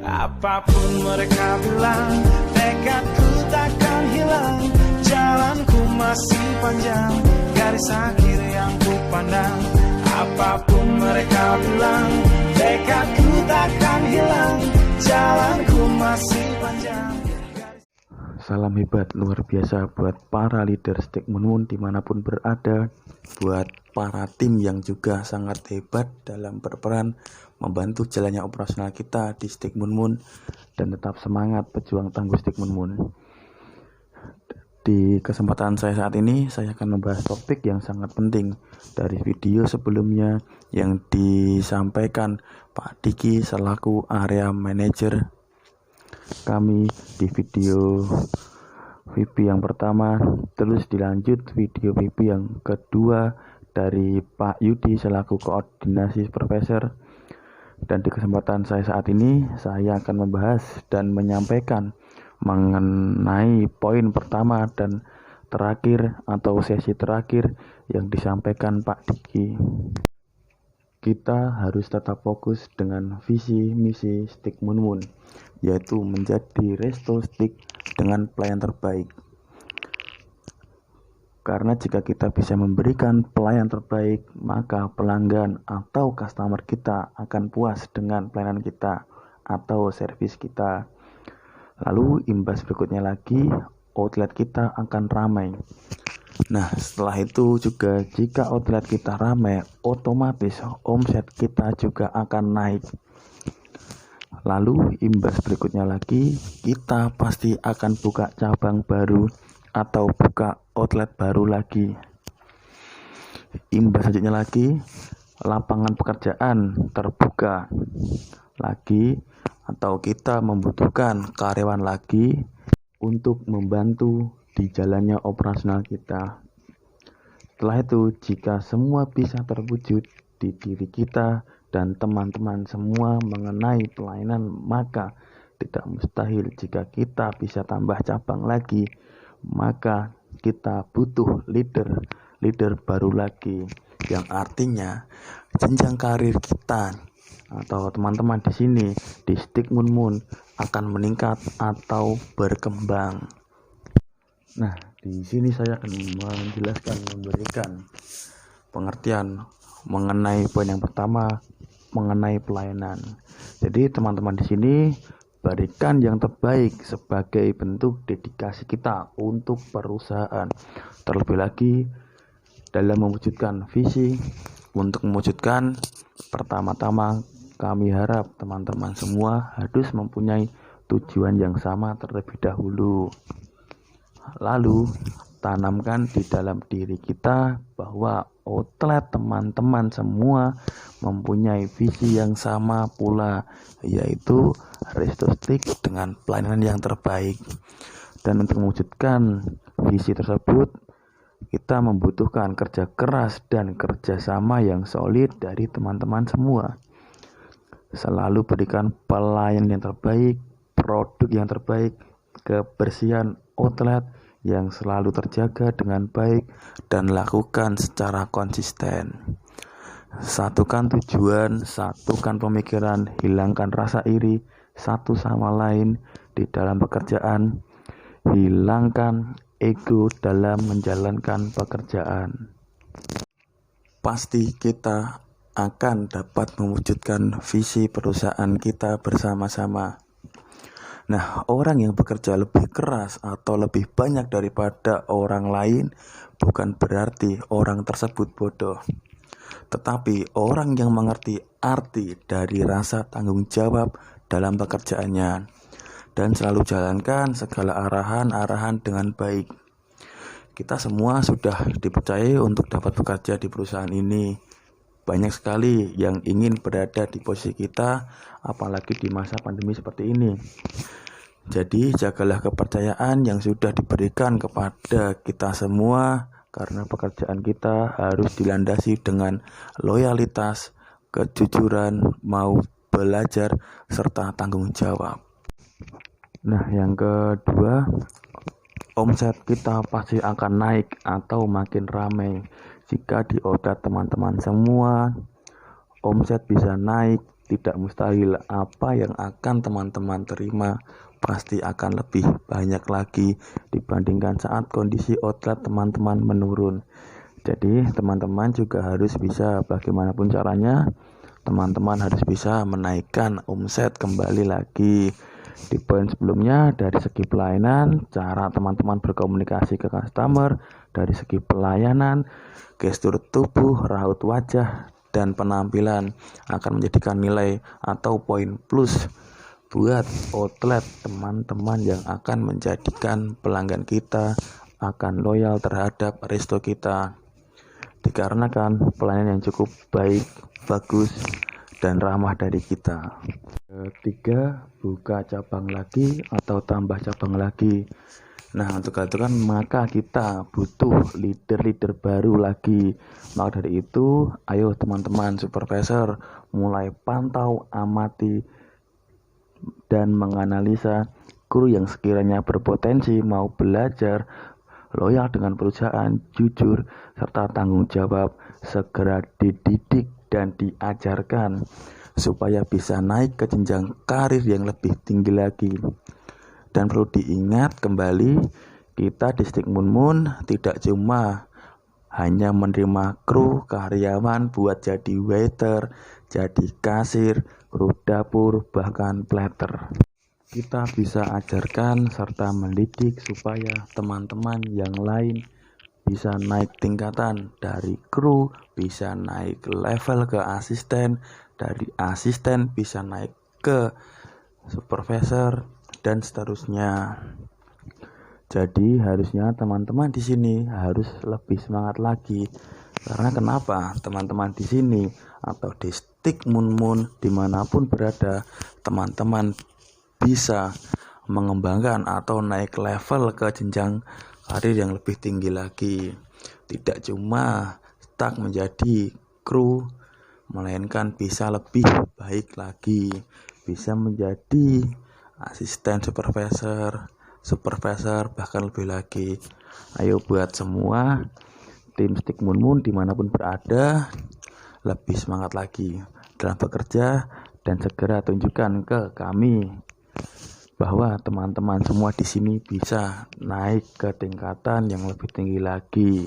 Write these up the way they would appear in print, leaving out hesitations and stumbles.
Apapun mereka bilang, tekadku takkan hilang. Jalanku masih panjang, garis akhir yang ku pandang. Apapun mereka bilang, tekadku takkan hilang. Jalanku masih panjang. Salam hebat luar biasa buat para leader Stick Moon Moon dimanapun berada, buat para tim yang juga sangat hebat dalam berperan membantu jalannya operasional kita di Stick Moon Moon, dan tetap semangat pejuang tangguh Stick Moon Moon. Di kesempatan saya saat ini, saya akan membahas topik yang sangat penting dari video sebelumnya yang disampaikan Pak Diki selaku area manager kami di video VP yang pertama, terus dilanjut video VP yang kedua dari Pak Yudi selaku koordinasi supervisor. Dan di kesempatan saya saat ini, saya akan membahas dan menyampaikan mengenai poin pertama dan terakhir atau sesi terakhir yang disampaikan Pak Diki. Kita harus tetap fokus dengan visi misi Stick Moon Moon, yaitu menjadi resto stick dengan pelayan terbaik. Karena jika kita bisa memberikan pelayan terbaik, maka pelanggan atau customer kita akan puas dengan pelayanan kita atau servis kita. Lalu imbas berikutnya lagi, outlet kita akan ramai. Nah, setelah itu juga jika outlet kita ramai, otomatis omset kita juga akan naik. Lalu imbas berikutnya lagi, kita pasti akan buka cabang baru atau buka outlet baru lagi. Imbas selanjutnya lagi, lapangan pekerjaan terbuka lagi atau kita membutuhkan karyawan lagi untuk membantu di jalannya operasional kita. Setelah itu, jika semua bisa terwujud di diri kita dan teman-teman semua mengenai pelayanan, maka tidak mustahil jika kita bisa tambah cabang lagi, maka kita butuh leader baru lagi, yang artinya jenjang karir kita atau teman-teman di sini di Stick Moon Moon akan meningkat atau berkembang. Nah, di sini saya akan memberikan pengertian mengenai poin yang pertama mengenai pelayanan. Jadi teman-teman di sini berikan yang terbaik sebagai bentuk dedikasi kita untuk perusahaan. Terlebih lagi dalam mewujudkan visi, untuk mewujudkan pertama-tama kami harap teman-teman semua harus mempunyai tujuan yang sama terlebih dahulu. Lalu tanamkan di dalam diri kita bahwa outlet teman-teman semua mempunyai visi yang sama pula, yaitu resto stick dengan pelayanan yang terbaik. Dan untuk mewujudkan visi tersebut, kita membutuhkan kerja keras dan kerjasama yang solid dari teman-teman semua. Selalu berikan pelayanan yang terbaik, produk yang terbaik, kebersihan outlet yang selalu terjaga dengan baik, dan lakukan secara konsisten. Satukan tujuan, satukan pemikiran, hilangkan rasa iri satu sama lain di dalam pekerjaan, hilangkan ego dalam menjalankan pekerjaan. Pasti kita akan dapat mewujudkan visi perusahaan kita bersama-sama. Nah, orang yang bekerja lebih keras atau lebih banyak daripada orang lain bukan berarti orang tersebut bodoh. Tetapi orang yang mengerti arti dari rasa tanggung jawab dalam pekerjaannya dan selalu jalankan segala arahan-arahan dengan baik. Kita semua sudah dipercayai untuk dapat bekerja di perusahaan ini. Banyak sekali yang ingin berada di posisi kita, apalagi di masa pandemi seperti ini. Jadi jagalah kepercayaan yang sudah diberikan kepada kita semua, karena pekerjaan kita harus dilandasi dengan loyalitas, kejujuran, mau belajar, serta tanggung jawab. Nah, yang kedua, omset kita pasti akan naik atau makin ramai. Jika di outlet teman-teman semua omset bisa naik tidak mustahil apa yang akan teman-teman terima pasti akan lebih banyak lagi dibandingkan saat kondisi outlet teman-teman menurun. Jadi teman-teman juga harus bisa, bagaimanapun caranya, teman-teman harus bisa menaikkan omset kembali lagi. Di poin sebelumnya, dari segi pelayanan, cara teman-teman berkomunikasi ke customer, dari segi pelayanan, gestur tubuh, raut wajah, dan penampilan akan menjadikan nilai atau poin plus buat outlet teman-teman yang akan menjadikan pelanggan kita akan loyal terhadap resto kita, dikarenakan pelayanan yang cukup baik, bagus, dan ramah dari kita. Ketiga, buka cabang lagi atau tambah cabang lagi. Nah, untuk hal itu kan maka kita butuh leader-leader baru lagi. Maka dari itu, ayo teman-teman supervisor mulai pantau, amati, dan menganalisa kru yang sekiranya berpotensi mau belajar, loyal dengan perusahaan, jujur, serta tanggung jawab, segera dididik dan diajarkan supaya bisa naik ke jenjang karir yang lebih tinggi lagi. Dan perlu diingat kembali, kita di Stick Moon Moon tidak cuma hanya menerima kru karyawan buat jadi waiter, jadi kasir, kru dapur, bahkan plater. Kita bisa ajarkan serta mendidik supaya teman-teman yang lain bisa naik tingkatan, dari kru bisa naik level ke asisten, dari asisten bisa naik ke supervisor, dan seterusnya. Jadi harusnya teman-teman di sini harus lebih semangat lagi. Karena kenapa? Teman-teman di sini atau di Stick Moon Moon dimanapun berada, teman-teman bisa mengembangkan atau naik level ke jenjang karir yang lebih tinggi lagi. Tidak cuma stuck menjadi kru, melainkan bisa lebih baik lagi, bisa menjadi asisten supervisor, bahkan lebih lagi. Ayo buat semua tim Stick Moon Moon dimanapun berada, lebih semangat lagi dalam bekerja, dan segera tunjukkan ke kami bahwa teman-teman semua di sini bisa naik ke tingkatan yang lebih tinggi lagi.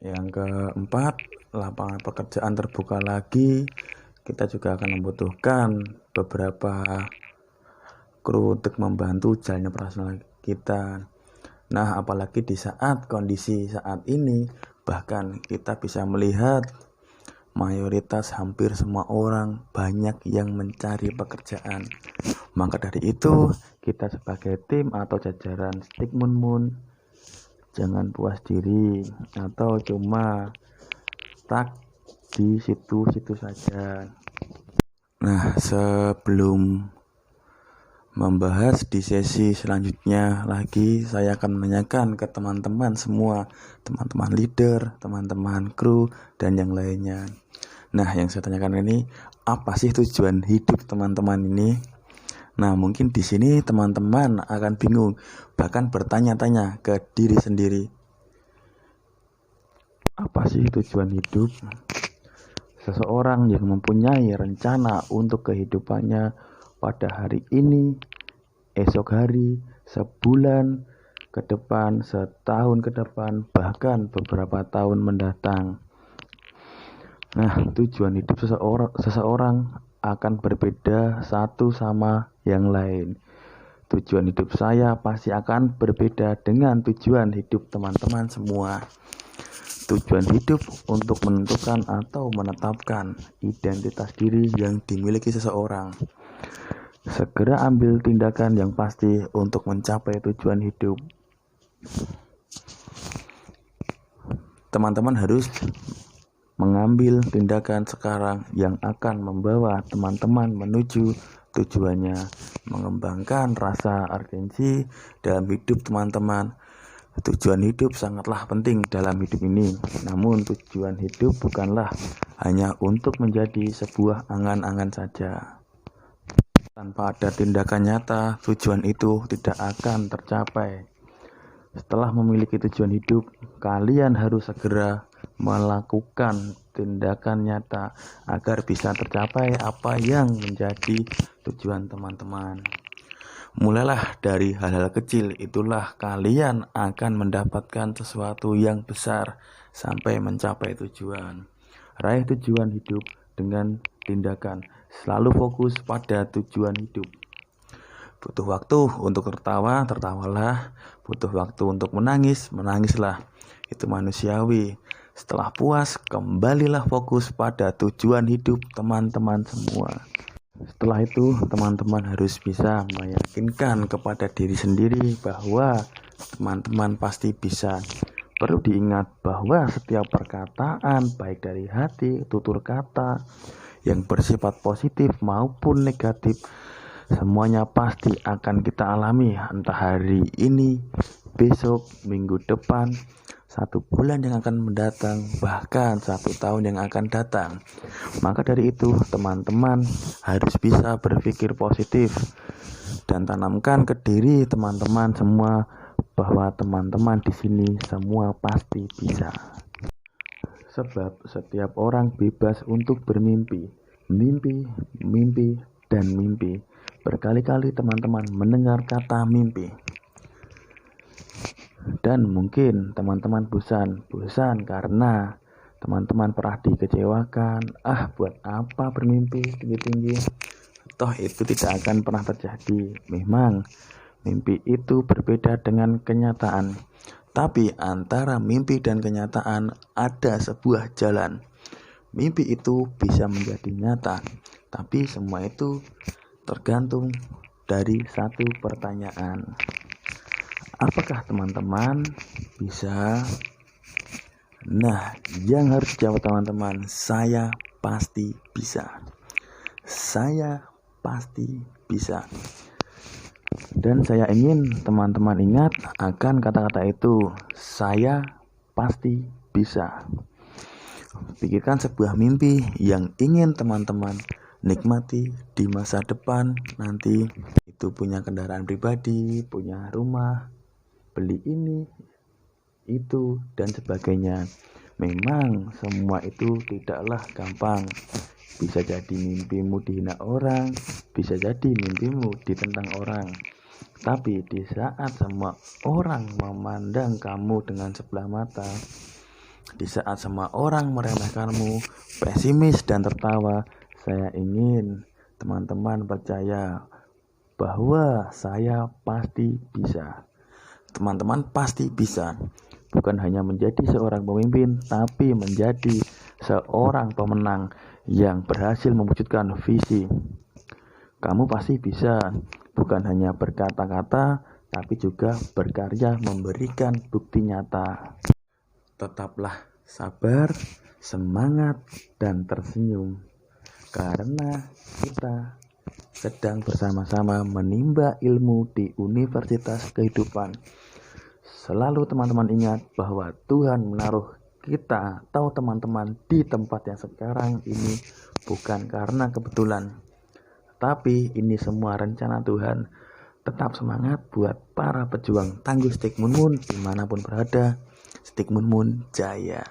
Yang keempat, lapangan pekerjaan terbuka lagi. Kita juga akan membutuhkan beberapa kru untuk membantu jalannya operasional kita. Nah, apalagi di saat kondisi saat ini, bahkan kita bisa melihat mayoritas hampir semua orang banyak yang mencari pekerjaan. Maka dari itu, kita sebagai tim atau jajaran Stick Moon Moon jangan puas diri atau cuma stuck di situ-situ saja. Nah, sebelum membahas di sesi selanjutnya lagi, saya akan menanyakan ke teman-teman semua, teman-teman leader, teman-teman kru, dan yang lainnya. Nah, yang saya tanyakan ini, apa sih tujuan hidup teman-teman ini? Nah, mungkin di sini teman-teman akan bingung, bahkan bertanya-tanya ke diri sendiri. Apa sih tujuan hidup? Seseorang yang mempunyai rencana untuk kehidupannya pada hari ini, esok hari, sebulan ke depan, setahun ke depan, bahkan beberapa tahun mendatang. Nah, tujuan hidup seseorang akan berbeda satu sama yang lain. Tujuan hidup saya pasti akan berbeda dengan tujuan hidup teman-teman semua. Tujuan hidup untuk menentukan atau menetapkan identitas diri yang dimiliki seseorang. Segera ambil tindakan yang pasti untuk mencapai tujuan hidup. Teman-teman harus mengambil tindakan sekarang yang akan membawa teman-teman menuju tujuannya, mengembangkan rasa urgensi dalam hidup teman-teman. Tujuan hidup sangatlah penting dalam hidup ini. Namun tujuan hidup bukanlah hanya untuk menjadi sebuah angan-angan saja. Tanpa ada tindakan nyata, tujuan itu tidak akan tercapai. Setelah memiliki tujuan hidup, kalian harus segera melakukan tindakan nyata agar bisa tercapai apa yang menjadi tujuan teman-teman. Mulailah dari hal-hal kecil, itulah kalian akan mendapatkan sesuatu yang besar sampai mencapai tujuan. Raih tujuan hidup dengan tindakan, selalu fokus pada tujuan hidup. Butuh waktu untuk tertawa, tertawalah. Butuh waktu untuk menangis, menangislah. Itu manusiawi. Setelah puas, kembalilah fokus pada tujuan hidup teman-teman semua. Setelah itu, teman-teman harus bisa meyakinkan kepada diri sendiri bahwa teman-teman pasti bisa. Perlu diingat bahwa setiap perkataan, baik dari hati, tutur kata, yang bersifat positif maupun negatif, semuanya pasti akan kita alami, entah hari ini, besok, minggu depan, 1 bulan yang akan mendatang, bahkan 1 tahun yang akan datang. Maka dari itu, teman-teman harus bisa berpikir positif dan tanamkan ke diri teman-teman semua bahwa teman-teman di sini semua pasti bisa. Sebab setiap orang bebas untuk bermimpi, mimpi, dan mimpi. Berkali-kali teman-teman mendengar kata mimpi. Dan mungkin teman-teman bosan karena teman-teman pernah dikecewakan. Buat apa bermimpi tinggi-tinggi? Toh itu tidak akan pernah terjadi. Memang mimpi itu berbeda dengan kenyataan. Tapi antara mimpi dan kenyataan ada sebuah jalan. Mimpi itu bisa menjadi nyata, tapi semua itu tergantung dari satu pertanyaan. Apakah teman-teman bisa? Nah, yang harus dijawab teman-teman, saya pasti bisa. Saya pasti bisa. Dan saya ingin teman-teman ingat akan kata-kata itu, saya pasti bisa. Pikirkan sebuah mimpi yang ingin teman-teman nikmati di masa depan nanti. Itu punya kendaraan pribadi, punya rumah, beli ini, itu, dan sebagainya. Memang semua itu tidaklah gampang. Bisa jadi mimpimu dihina orang, bisa jadi mimpimu ditentang orang. Tapi di saat semua orang memandang kamu dengan sebelah mata, di saat semua orang meremehkanmu, pesimis dan tertawa, saya ingin teman-teman percaya bahwa saya pasti bisa. Teman-teman pasti bisa, bukan hanya menjadi seorang pemimpin, tapi menjadi seorang pemenang yang berhasil mewujudkan visi. Kamu pasti bisa, bukan hanya berkata-kata, tapi juga berkarya memberikan bukti nyata. Tetaplah sabar, semangat, dan tersenyum, karena kita sedang bersama-sama menimba ilmu di Universitas Kehidupan. Selalu teman-teman ingat bahwa Tuhan menaruh kita atau teman-teman di tempat yang sekarang ini bukan karena kebetulan, tapi ini semua rencana Tuhan. Tetap semangat buat para pejuang. Tangguh Stik Mun Mun dimanapun berada. Stik Mun Mun jaya.